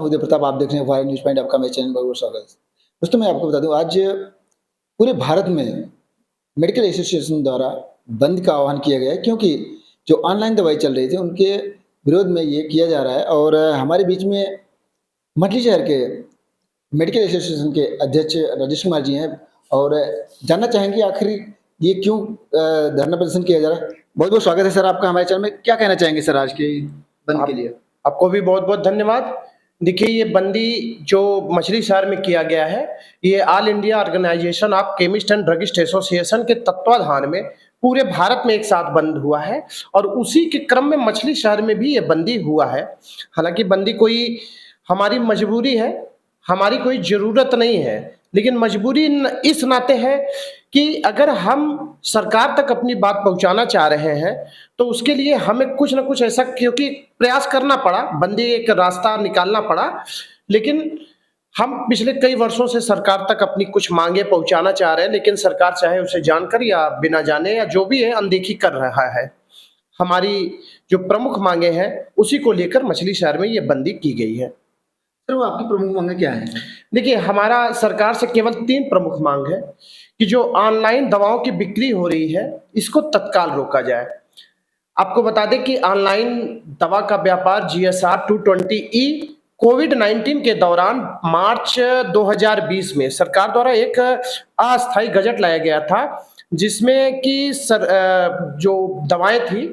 उदय प्रताप, आप देख रहे हैं वायरल न्यूज़ पॉइंट, आपका मेरे चैनल पर बहुत स्वागत है। दोस्तों, मैं आपको बता दूँ, आज पूरे भारत में मेडिकल एसोसिएशन द्वारा बंद का आह्वान किया गया है, क्योंकि जो ऑनलाइन दवाई चल रही थी उनके विरोध में ये किया जा रहा है। और हमारे बीच में मछली शहर के मेडिकल एसोसिएशन के अध्यक्ष राजेश कुमार जी हैं, और जानना चाहेंगे आखिर ये क्यों धरना प्रदर्शन किया जा रहा है। बहुत बहुत स्वागत है सर आपका हमारे चैनल में। क्या कहना चाहेंगे सर आज के बंद के लिए? आपको भी बहुत-बहुत धन्यवाद। देखिए, ये बंदी जो मछली शहर में किया गया है, ये all India organisation of chemist and druggist association के तत्वाधान में पूरे भारत में एक साथ बंद हुआ है, और उसी के क्रम में मछली शहर में भी ये बंदी हुआ है। हालाँकि बंदी कोई हमारी मजबूरी है, हमारी कोई ज़रूरत नहीं है, लेकिन मजबूरी इस नाते है कि अगर हम सरकार तक अपनी बात पहुँचाना चाह रहे हैं, तो उसके लिए हमें कुछ न कुछ ऐसा, क्योंकि प्रयास करना पड़ा, बंदी एक रास्ता निकालना पड़ा, लेकिन हम पिछले कई वर्षों से सरकार तक अपनी कुछ माँगें पहुँचाना चाह रहे हैं, लेकिन सरकार चाहे उसे जानकर या बिना जाने या जो भी है अनदेखी कर रहा है। हमारी जो प्रमुख माँगें हैं, उसी को लेकर मछली शहर में ये बंदी की गई है। सर, वो आपकी प्रमुख माँगें क्या हैं? देखिए, हमारा सरकार से केवल 3 प्रमुख माँग है कि जो ऑनलाइन दवाओं की बिक्री हो रही है, इसको तत्काल रोका जाए। आपको बता दें कि ऑनलाइन दवा का व्यापार जीएसआर 220E कोविड-19 के दौरान मार्च 2020 में सरकार द्वारा एक अस्थायी गजट लाया गया था, जिसमें कि जो दवाएँ थी,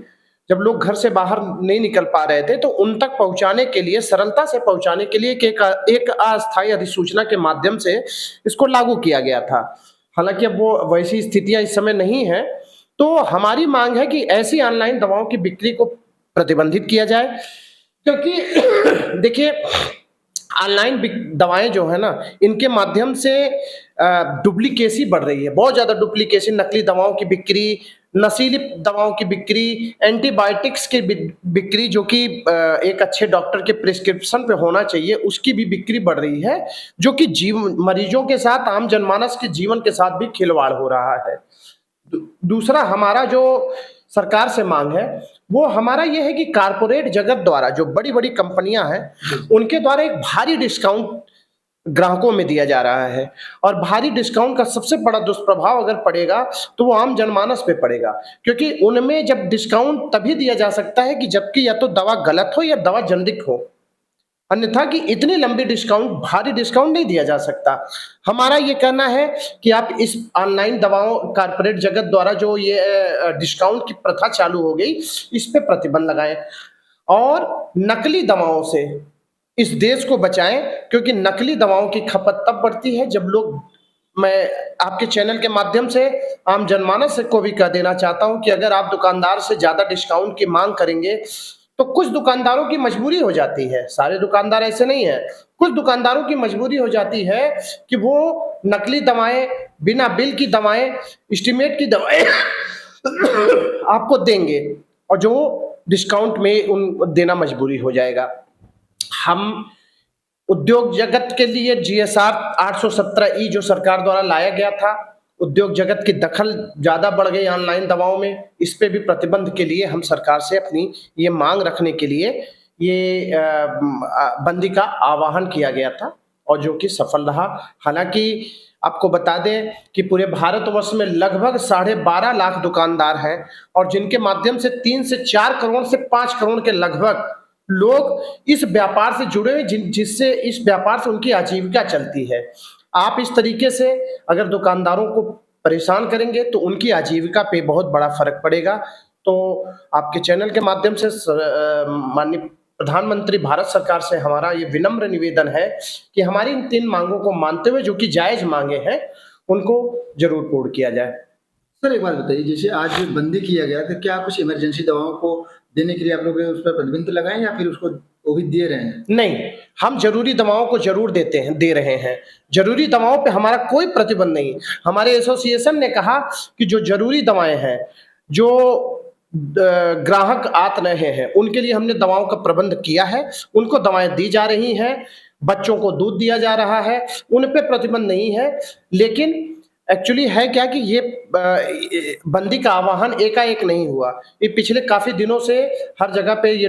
जब लोग घर से बाहर नहीं निकल पा रहे थे, तो उन तक पहुँचाने के लिए, सरलता से पहुँचाने के लिए एक अस्थायी अधिसूचना के माध्यम से इसको लागू किया गया था। हालाँकि अब वो वैसी स्थितियाँ इस समय नहीं है, तो हमारी माँग है कि ऐसी ऑनलाइन दवाओं की बिक्री को प्रतिबंधित किया जाए, क्योंकि देखिए, ऑनलाइन दवाएँ जो है ना, इनके माध्यम से डुप्लीकेसी बढ़ रही है, बहुत ज़्यादा डुप्लीकेसी, नकली दवाओं की बिक्री, नशीली दवाओं की बिक्री, एंटीबायोटिक्स की बिक्री, जो कि एक अच्छे डॉक्टर के प्रिस्क्रिप्शन पे होना चाहिए, उसकी भी बिक्री बढ़ रही है, जो कि मरीजों के साथ, आम जनमानस के जीवन के साथ भी खिलवाड़ हो रहा है। दूसरा हमारा जो सरकार से मांग है, वो हमारा ये है कि कारपोरेट जगत द्वारा जो बड़ी-बड़ी कंपनियां हैं, उनके द्वारा एक भारी डिस्काउंट ग्राहकों में दिया जा रहा है, और भारी डिस्काउंट का सबसे बड़ा दुष्प्रभाव अगर पड़ेगा, तो वो आम जनमानस पे पड़ेगा, क्योंकि उनमें जब डिस्काउंट तभी दिया जा सकता है कि जबकि या तो दवा गलत हो या दवा जेनेरिक हो, अन्यथा कि इतनी लंबी डिस्काउंट, भारी डिस्काउंट नहीं दिया जा सकता। हमारा ये कहना है कि आप इस ऑनलाइन दवाओं, कारपोरेट जगत द्वारा जो ये डिस्काउंट की प्रथा चालू हो गई, इस पे प्रतिबंध लगाएँ और नकली दवाओं से इस देश को बचाएँ, क्योंकि नकली दवाओं की खपत तब बढ़ती है जब लोग, मैं आपके चैनल के माध्यम से आम जनमानस को भी कह देना चाहता हूँ कि अगर आप दुकानदार से ज़्यादा डिस्काउंट की माँग करेंगे, तो कुछ दुकानदारों की मजबूरी हो जाती है, सारे दुकानदार ऐसे नहीं हैं, कुछ दुकानदारों की मजबूरी हो जाती है कि वो नकली दवाएँ, बिना बिल की दवाएँ, एस्टीमेट की दवाएँ आपको देंगे, और जो डिस्काउंट में उन देना मजबूरी हो जाएगा। हम उद्योग जगत के लिए जीएसआर 817E जो सरकार द्वारा लाया गया था, उद्योग जगत की दखल ज़्यादा बढ़ गई ऑनलाइन दवाओं में, इस पे भी प्रतिबंध के लिए हम सरकार से अपनी ये मांग रखने के लिए ये बंदी का आह्वान किया गया था, और जो कि सफल रहा। हालाँकि आपको बता दें कि पूरे भारतवर्ष में लगभग 12.5 लाख दुकानदार हैं, और जिनके माध्यम से 3 से 4 करोड़ से 5 करोड़ के लगभग लोग इस व्यापार से जुड़े हुए, जिससे इस व्यापार से उनकी आजीविका चलती है। आप इस तरीके से अगर दुकानदारों को परेशान करेंगे, तो उनकी आजीविका पे बहुत बड़ा फ़र्क पड़ेगा। तो आपके चैनल के माध्यम से माननीय प्रधानमंत्री भारत सरकार से हमारा ये विनम्र निवेदन है कि हमारी इन 3 मांगों को मानते हुए, जो कि जायज़ मांगे हैं, उनको ज़रूर पूर्ण किया जाए। सर, एक बात बताइए, जैसे आज बंदी किया गया, तो क्या कुछ इमरजेंसी दवाओं को देने के लिए आप लोग उस पर प्रतिबंध लगाएँ, या फिर उसको वो भी दे रहे हैं? नहीं, हम ज़रूरी दवाओं को ज़रूर दे रहे हैं। ज़रूरी दवाओं पे हमारा कोई प्रतिबंध नहीं। हमारे एसोसिएशन ने कहा कि जो ज़रूरी दवाएँ हैं, जो ग्राहक आ रहे हैं, उनके लिए हमने दवाओं का प्रबंध किया है, उनको दवाएँ दी जा रही हैं, बच्चों को दूध दिया जा रहा है, उन पे प्रतिबंध नहीं है। लेकिन एक्चुअली है क्या कि ये बंदी का आह्वान एकाएक नहीं हुआ। ये पिछले काफ़ी दिनों से हर जगह पे ये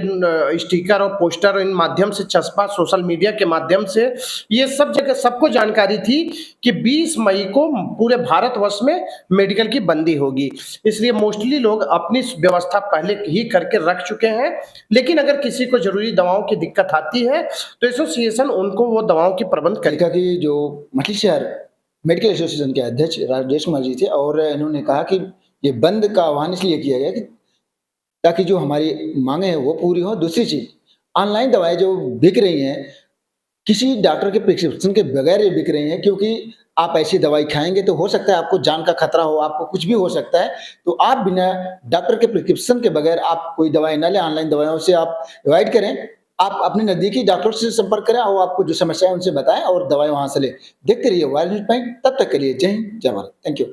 स्टिकर और पोस्टर इन माध्यम से चस्पा, सोशल मीडिया के माध्यम से ये सब जगह सबको जानकारी थी कि 20 मई को पूरे भारतवर्ष में मेडिकल की बंदी होगी। इसलिए मोस्टली लोग अपनी व्यवस्था पहले ही करके रख चुके हैं। लेकिन अगर किसी को ज़रूरी दवाओं की दिक्कत आती है, तो एसोसिएशन उनको वो दवाओं की प्रबंध करेगा। देखा कि जो मछली शहर मेडिकल एसोसिएशन के अध्यक्ष राजेश कुमार जी थे और इन्होंने कहा कि ये बंद का आह्वान इसलिए किया गया कि ताकि जो हमारी माँगें हैं वो पूरी हों। दूसरी चीज़, ऑनलाइन दवाएँ जो बिक रही हैं, किसी डॉक्टर के प्रिस्क्रिप्शन के बगैर ये बिक रही हैं, क्योंकि आप ऐसी दवाई खाएँगे तो हो सकता है आपको जान का खतरा हो, आपको कुछ भी हो सकता है। तो आप बिना डॉक्टर के प्रिस्क्रिप्शन के बगैर आप कोई दवाई ना लें, ऑनलाइन दवाइयों से आप अवॉइड करें। आप अपने नज़दीकी डॉक्टर से संपर्क करें और आपको जो समस्या है उनसे बताएँ और दवाई वहाँ से लें। देखते रहिए वायरल न्यूज़ पॉइंट, तब तक के लिए जय हिंद, जय भारत। Thank you.